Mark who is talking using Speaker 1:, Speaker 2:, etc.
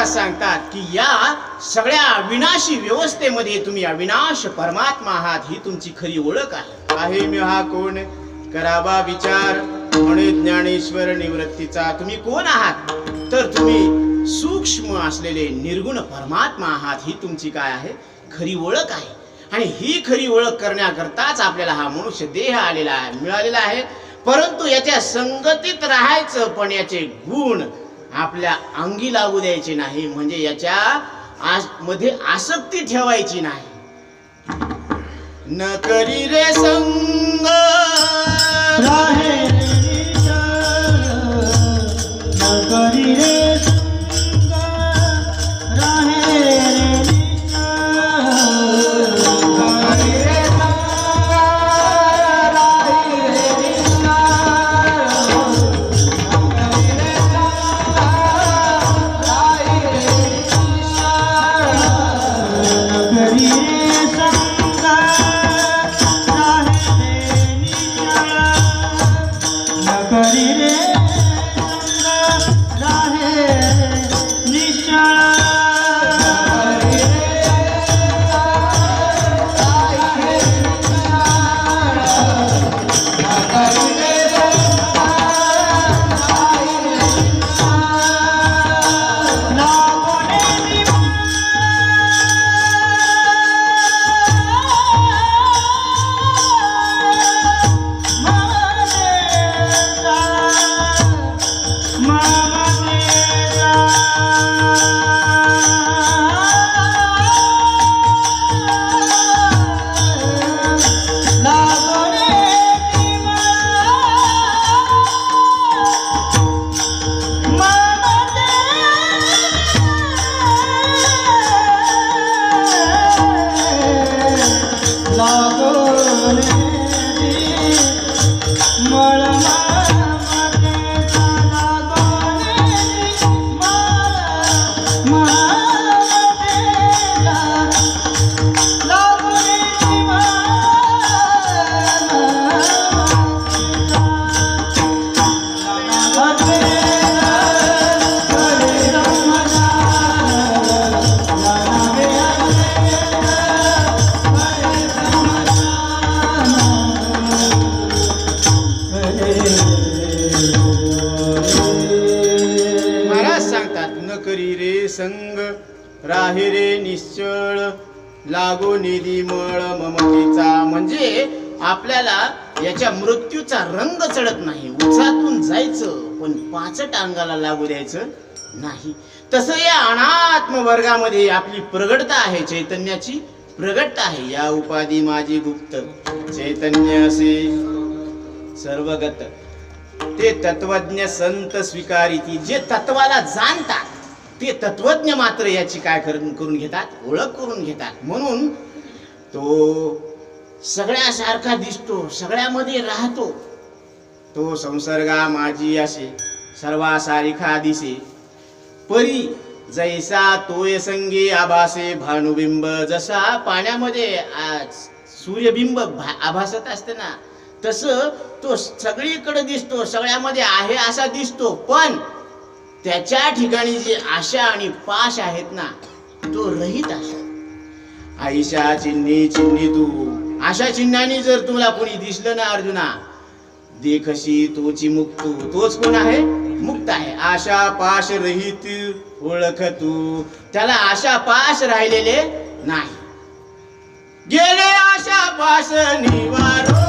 Speaker 1: महाराज सांगतात की या सगळ्या अविनाशी व्यवस्थेमध्ये तुम्ही अविनाश परमात्मा आहात, ही तुमची खरी ओळख आहे. आहे मी हा कोण करावा विचार म्हणे ज्ञानेश्वर निवृत्तीचा. तुम्ही कोण आहात तर तुम्ही सूक्ष्म असलेले निर्गुण परमात्मा आहात, ही तुमची काय आहे खरी ओळख आहे. आणि ही खरी ओळख करण्याकरताच आपल्याला हा मनुष्य देह आलेला आहे, मिळालेला आहे. परंतु याच्या संगतीत राहायचं, पण याचे गुण आपल्या अंगी लागू द्यायचे नाही, म्हणजे याच्या मध्ये आसक्ती ठेवायची नाही. न करी रे संग
Speaker 2: राहे न करी रे संग राहे
Speaker 1: संग राहे रे निश्चळ लागो निधी मळ ममतेचा. म्हणजे आपल्याला याच्या मृत्यूचा रंग चढत नाही, उचातून जायचं पण पाचट अंगाला लागू द्यायचं नाही. तसं या अनात्म वर्गामध्ये आपली प्रगटता आहे, चैतन्याची प्रगटता आहे. या उपाधी माझी गुप्त चैतन्य असे सर्वगत ते तत्वज्ञ संत स्वीकारिती. जे तत्वाला जाणतात ते तत्वज्ञ मात्र याची काय करून घेतात, ओळख करून घेतात. म्हणून तो सगळ्यासारखा दिसतो, सगळ्यामध्ये राहतो. तो संसर्गा माझी असे सर्वासारिखा दिसे परी जैसा तोय संगे आभासे भानुबिंब. जसा पाण्यामध्ये सूर्यबिंब आभासत असते ना, तसं तो सगळीकडे दिसतो, सगळ्यामध्ये आहे असा दिसतो. पण त्याच्या ठिकाणी जे आशा आणि पाश आहेत ना, तो रहित आशा. आईशा चिन्ही चिन्ही तू. आशा चिन्हानी जर तुला कोणी दिसलं ना अर्जुना, देखशी तोची मुक्त. तोच कोण आहे, मुक्त आहे. आशा पाश रहित ओळख तू. त्याला आशा पाश राहिलेले नाही. गेले आशा पाश निवारो